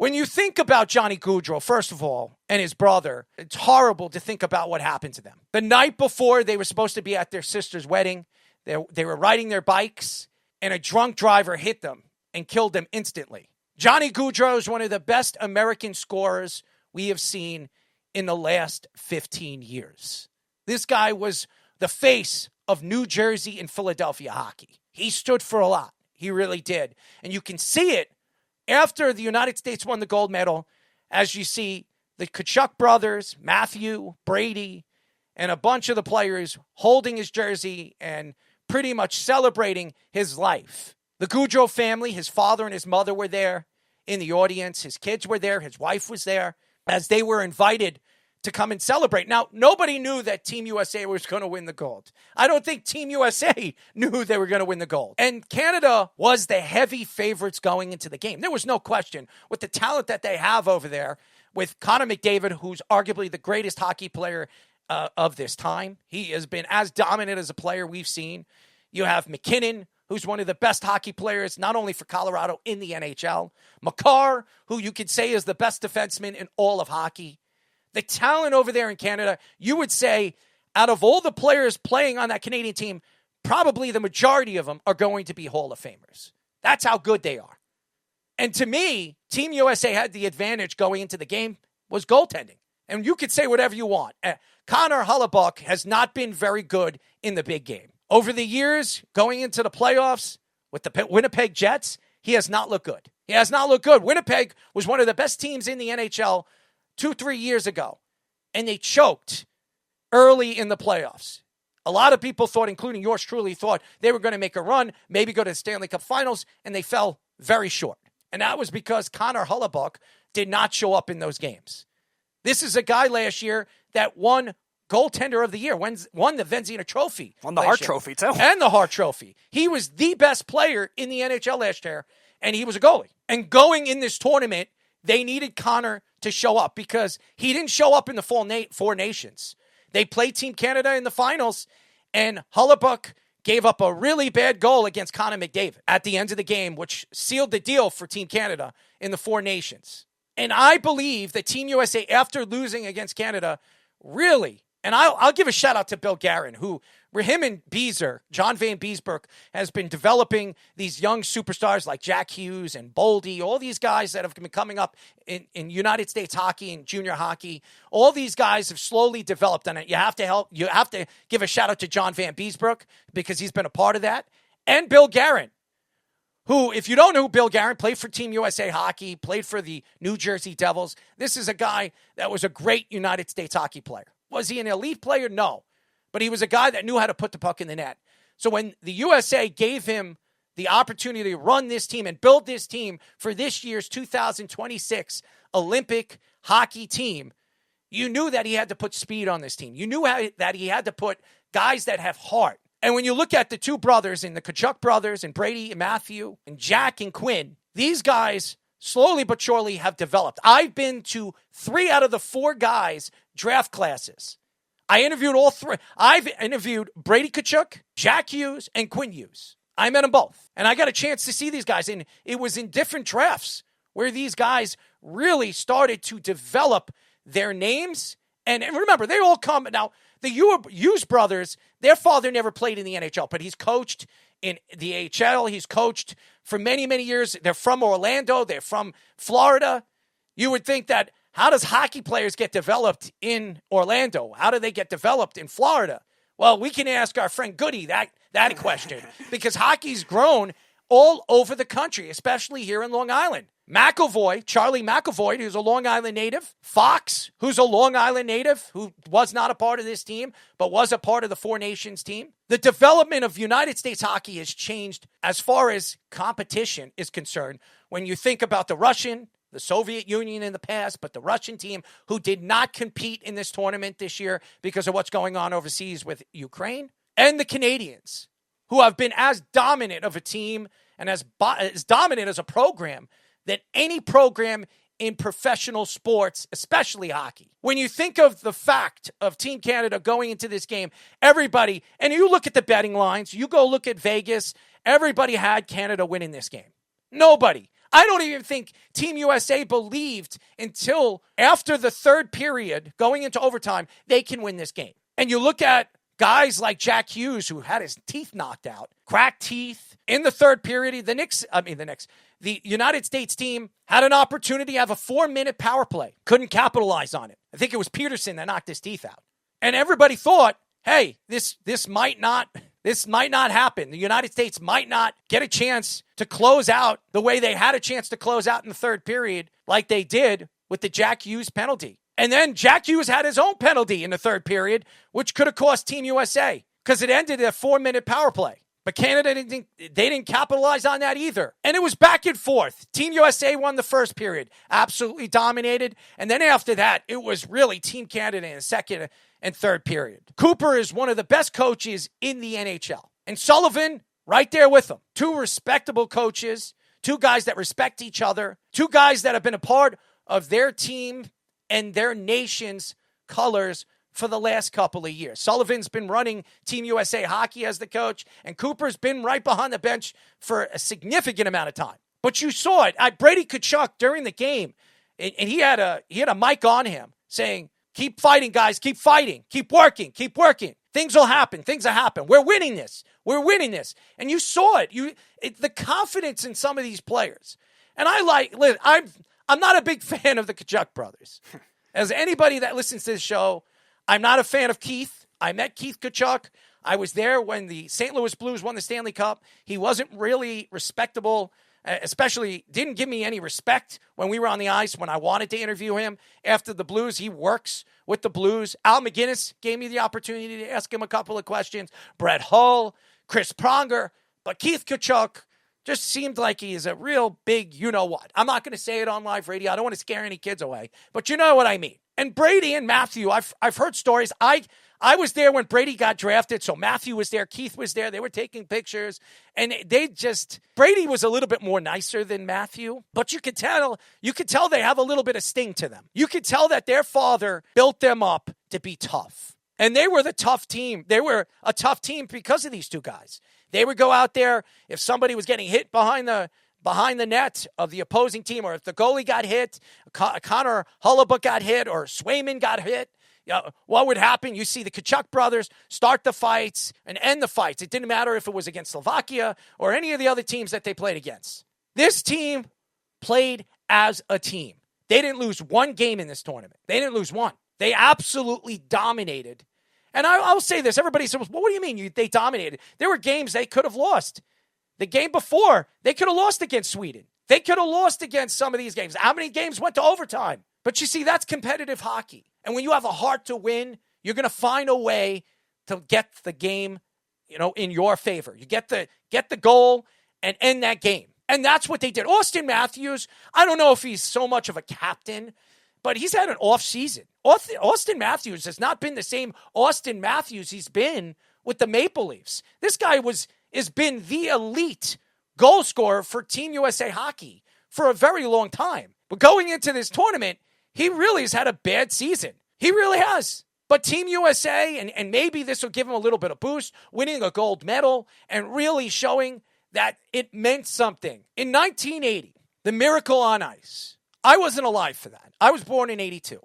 When you think about Johnny Gaudreau, first of all, and his brother, it's horrible to think about what happened to them. The night before they were supposed to be at their sister's wedding, they were riding their bikes, and a drunk driver hit them and killed them instantly. Johnny Gaudreau is one of the best American scorers we have seen in the last 15 years. This guy was the face of New Jersey and Philadelphia hockey. He stood for a lot. He really did. And you can see it after the United States won the gold medal, as you see the Tkachuk brothers, Matthew, Brady, and a bunch of the players holding his jersey and pretty much celebrating his life. The Gaudreau family, his father and his mother were there in the audience. His kids were there. His wife was there as they were invited to come and celebrate. Now, nobody knew that Team USA was going to win the gold. I don't think Team USA knew they were going to win the gold. And Canada was the heavy favorites going into the game. There was no question with the talent that they have over there with Connor McDavid, who's arguably the greatest hockey player of this time. He has been as dominant as a player we've seen. You have McKinnon, who's one of the best hockey players, not only for Colorado in the NHL. Makar, who you could say is the best defenseman in all of hockey. The talent over there in Canada, you would say, out of all the players playing on that Canadian team, probably the majority of them are going to be Hall of Famers. That's how good they are. And to me, Team USA had the advantage going into the game was goaltending. And you could say whatever you want. Connor Hellebuyck has not been very good in the big game. Over the years, going into the playoffs with the Winnipeg Jets, he has not looked good. He has not looked good. Winnipeg was one of the best teams in the NHL 2-3 years ago, and they choked early in the playoffs. A lot of people thought, including yours truly, thought they were going to make a run, maybe go to the Stanley Cup Finals, and they fell very short. And that was because Connor Hellebuyck did not show up in those games. This is a guy last year that won goaltender of the year, won the Vezina Trophy. Won the Hart Trophy, too. And the Hart Trophy. He was the best player in the NHL last year, and he was a goalie. And going in this tournament, they needed Connor to show up because he didn't show up in the Four Nations. They played Team Canada in the finals, and Hellebuyck gave up a really bad goal against Connor McDavid at the end of the game, which sealed the deal for Team Canada in the Four Nations. And I believe that Team USA, after losing against Canada, really, and I'll give a shout out to Bill Guerin, who him and Beezer, John Van Beesbrook, has been developing these young superstars like Jack Hughes and Boldy, all these guys that have been coming up in United States hockey and junior hockey. All these guys have slowly developed on it. You have to give a shout out to John Van Beesbrook because he's been a part of that. And Bill Guerin, who, if you don't know who Bill Guerin, played for Team USA Hockey, played for the New Jersey Devils. This is a guy that was a great United States hockey player. Was he an elite player? No. But he was a guy that knew how to put the puck in the net. So when the USA gave him the opportunity to run this team and build this team for this year's 2026 Olympic hockey team, you knew that he had to put speed on this team. You knew that he had to put guys that have heart. And when you look at the two brothers, and the Tkachuk brothers, and Brady and Matthew, and Jack and Quinn, these guys slowly but surely have developed. I've been to 3 out of the 4 guys' draft classes. I interviewed all 3. I've interviewed Brady Tkachuk, Jack Hughes, and Quinn Hughes. I met them both. And I got a chance to see these guys. And it was in different drafts where these guys really started to develop their names. And remember, they all come. Now, the Hughes brothers, their father never played in the NHL, but he's coached in the AHL. He's coached for many, many years. They're from Orlando. They're from Florida. You would think that, how does hockey players get developed in Orlando? How do they get developed in Florida? Well, we can ask our friend Goody that question because hockey's grown all over the country, especially here in Long Island. Charlie McAvoy, who's a Long Island native. Fox, who's a Long Island native, who was not a part of this team, but was a part of the Four Nations team. The development of United States hockey has changed as far as competition is concerned. When you think about the Soviet Union in the past, but the Russian team who did not compete in this tournament this year because of what's going on overseas with Ukraine, and the Canadians, who have been as dominant of a team and as dominant as a program than any program in professional sports, especially hockey. When you think of the fact of Team Canada going into this game, everybody, and you look at the betting lines, you go look at Vegas, everybody had Canada winning this game. Nobody. I don't even think Team USA believed until after the third period, going into overtime, they can win this game. And you look at guys like Jack Hughes, who had his teeth knocked out, cracked teeth in the third period. The United States team had an opportunity to have a 4-minute power play. Couldn't capitalize on it. I think it was Peterson that knocked his teeth out. And everybody thought, hey, this might not happen. The United States might not get a chance to close out the way they had a chance to close out in the third period, like they did with the Jack Hughes penalty. And then Jack Hughes had his own penalty in the third period, which could have cost Team USA because it ended a 4-minute power play. But Canada didn't capitalize on that either. And it was back and forth. Team USA won the first period, absolutely dominated. And then after that, it was really Team Canada in the second and third period. Cooper is one of the best coaches in the NHL. And Sullivan, right there with him. Two respectable coaches, two guys that respect each other, two guys that have been a part of their team and their nation's colors for the last couple of years. Sullivan's been running Team USA hockey as the coach, and Cooper's been right behind the bench for a significant amount of time. But you saw it. Brady Tkachuk during the game, and he had a mic on him saying, keep fighting, guys, keep fighting, keep working. Things will happen. We're winning this. And you saw it. The confidence in some of these players. And I'm not a big fan of the Tkachuk brothers. As anybody that listens to this show, I'm not a fan of Keith. I met Keith Tkachuk. I was there when the St. Louis Blues won the Stanley Cup. He wasn't really respectable, especially didn't give me any respect when we were on the ice when I wanted to interview him. After the Blues, he works with the Blues. Al McGinnis gave me the opportunity to ask him a couple of questions. Brett Hull, Chris Pronger. But Keith Tkachuk just seemed like he is a real big you-know-what. I'm not going to say it on live radio. I don't want to scare any kids away. But you know what I mean. And Brady and Matthew, I've heard stories. I was there when Brady got drafted, so Matthew was there, Keith was there. They were taking pictures, and Brady was a little bit more nicer than Matthew, but you could tell they have a little bit of sting to them. You could tell that their father built them up to be tough, and they were the tough team. They were a tough team because of these two guys. They would go out there if somebody was getting hit behind the net of the opposing team, or if the goalie got hit, Connor Hellebuyck got hit, or Swayman got hit, what would happen? You see the Tkachuk brothers start the fights and end the fights. It didn't matter if it was against Slovakia or any of the other teams that they played against. This team played as a team. They didn't lose one game in this tournament. They didn't lose one. They absolutely dominated. And I'll say this. Everybody says, well, what do you mean they dominated? There were games they could have lost. The game before, they could have lost against Sweden. They could have lost against some of these games. How many games went to overtime? But you see, that's competitive hockey. And when you have a heart to win, you're going to find a way to get the game, in your favor. You get the goal and end that game. And that's what they did. Austin Matthews, I don't know if he's so much of a captain, but he's had an off season. Austin Matthews has not been the same Austin Matthews he's been with the Maple Leafs. This guy has been the elite goal scorer for Team USA hockey for a very long time. But going into this tournament, he really has had a bad season. He really has. But Team USA, and maybe this will give him a little bit of boost, winning a gold medal and really showing that it meant something. In 1980, the Miracle on Ice, I wasn't alive for that. I was born in 82.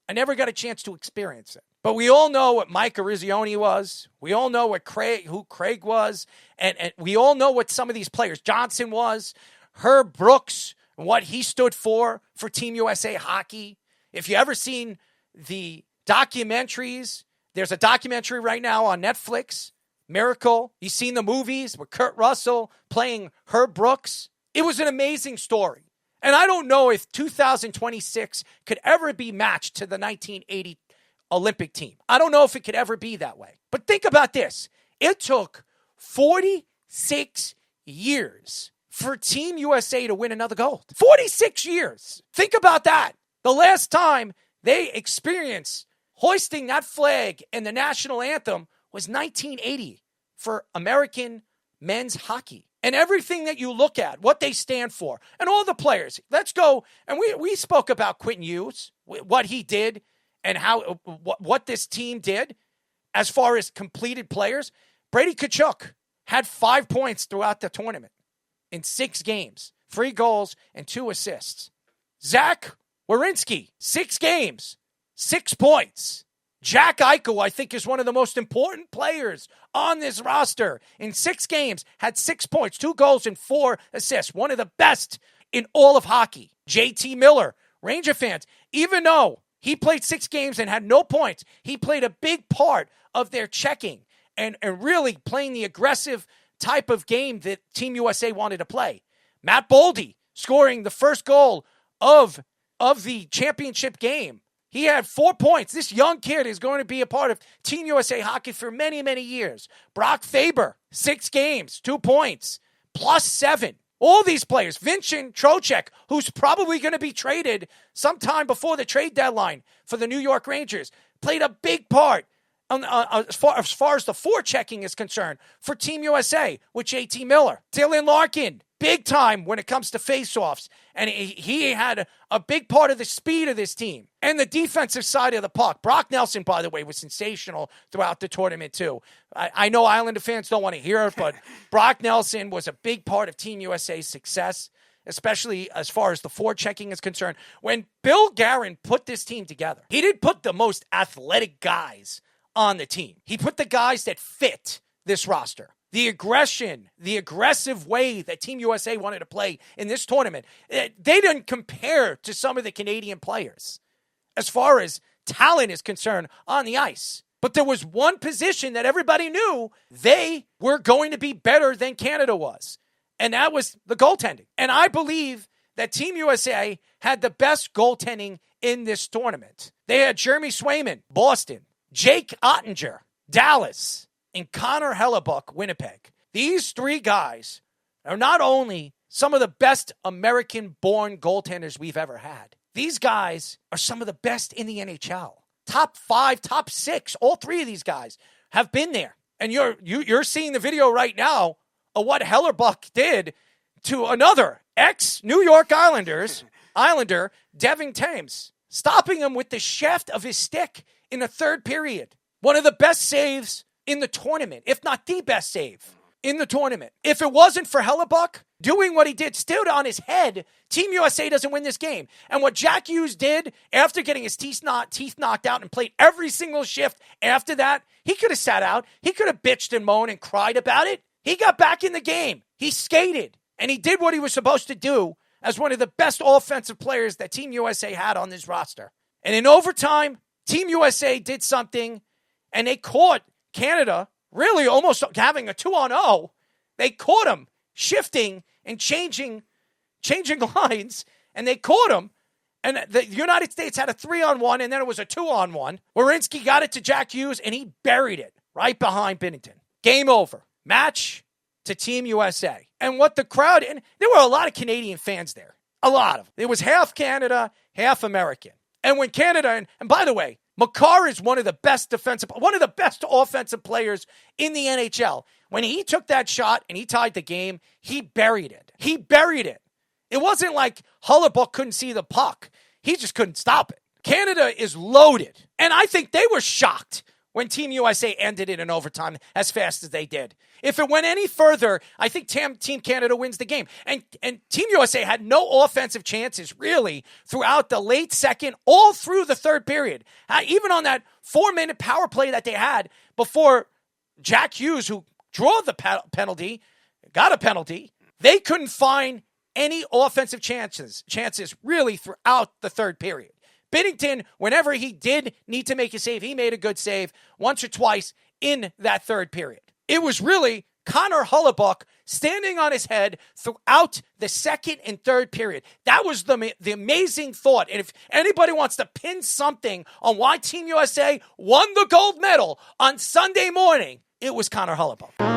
I never got a chance to experience it. But we all know what Mike Eruzione was. We all know who Craig was. And we all know what some of these players, Johnson was, Herb Brooks, what he stood for Team USA hockey. If you ever seen the documentaries, there's a documentary right now on Netflix, Miracle. You've seen the movies with Kurt Russell playing Herb Brooks. It was an amazing story. And I don't know if 2026 could ever be matched to the 1980 Olympic team. I don't know if it could ever be that way. But think about this. It took 46 years for Team USA to win another gold. 46 years. Think about that. The last time they experienced hoisting that flag and the national anthem was 1980 for American men's hockey. And everything that you look at, what they stand for, and all the players. Let's go. And we spoke about Quentin Hughes, what he did, and how what this team did as far as completed players. Brady Tkachuk had 5 points throughout the tournament in 6 games. 3 goals, and 2 assists. Zach Werenski, 6 games, 6 points. Jack Eichel, I think, is one of the most important players on this roster. In 6 games, had 6 points, 2 goals, and 4 assists. One of the best in all of hockey. JT Miller, Ranger fans, even though he played 6 games and had no points, he played a big part of their checking and really playing the aggressive type of game that Team USA wanted to play. Matt Boldy scoring the first goal of the championship game. He had 4 points. This young kid is going to be a part of Team USA hockey for many, many years. Brock Faber, 6 games, 2 points, +7. All these players, Vincent Trocheck, who's probably going to be traded sometime before the trade deadline for the New York Rangers, played a big part as far as the forechecking is concerned for Team USA with JT Miller. Dylan Larkin, big time when it comes to faceoffs, and he had a big part of the speed of this team. And the defensive side of the puck. Brock Nelson, by the way, was sensational throughout the tournament, too. I know Islander fans don't want to hear it, but Brock Nelson was a big part of Team USA's success, especially as far as the forechecking is concerned. When Bill Guerin put this team together, he didn't put the most athletic guys on the team. He put the guys that fit this roster. The aggression, the aggressive way that Team USA wanted to play in this tournament, they didn't compare to some of the Canadian players as far as talent is concerned on the ice. But there was one position that everybody knew they were going to be better than Canada was, and that was the goaltending. And I believe that Team USA had the best goaltending in this tournament. They had Jeremy Swayman, Boston, Jake Ottinger, Dallas, and Connor Hellebuyck, Winnipeg. These 3 guys are not only some of the best American-born goaltenders we've ever had. These guys are some of the best in the NHL. Top 5, top 6, all 3 of these guys have been there. And you're seeing the video right now of what Hellebuyck did to another ex-New York Islander, Devin Thames, stopping him with the shaft of his stick in the 3rd period. One of the best saves in the tournament, if not the best save in the tournament. If it wasn't for Hellebuyck doing what he did, stood on his head, Team USA doesn't win this game. And what Jack Hughes did after getting his teeth knocked out and played every single shift after that, he could have sat out. He could have bitched and moaned and cried about it. He got back in the game. He skated. And he did what he was supposed to do as one of the best offensive players that Team USA had on this roster. And in overtime, Team USA did something, and they caught Canada really almost having a 2-on-0. They caught him shifting and changing lines, and they caught him. And the United States had a 3-on-1, and then it was a 2-on-1. Werenski got it to Jack Hughes, and he buried it right behind Binnington. Game over. Match to Team USA. And what the crowd, and there were a lot of Canadian fans there. A lot of them. It was half Canada, half American. And when Canada, and by the way, Makar is one of the best offensive players in the NHL. When he took that shot and he tied the game, he buried it. It wasn't like Hellebuyck couldn't see the puck. He just couldn't stop it. Canada is loaded. And I think they were shocked when Team USA ended it in overtime as fast as they did. If it went any further, I think Team Canada wins the game. And Team USA had no offensive chances, really, throughout the late second, all through the 3rd period. Even on that 4-minute power play that they had before Jack Hughes, who drew the penalty, got a penalty, they couldn't find any offensive chances really throughout the 3rd period. Binnington, whenever he did need to make a save, he made a good save once or twice in that 3rd period. It was really Connor Hellebuyck standing on his head throughout the 2nd and 3rd period. That was the amazing thought. And if anybody wants to pin something on why Team USA won the gold medal on Sunday morning, it was Connor Hellebuyck.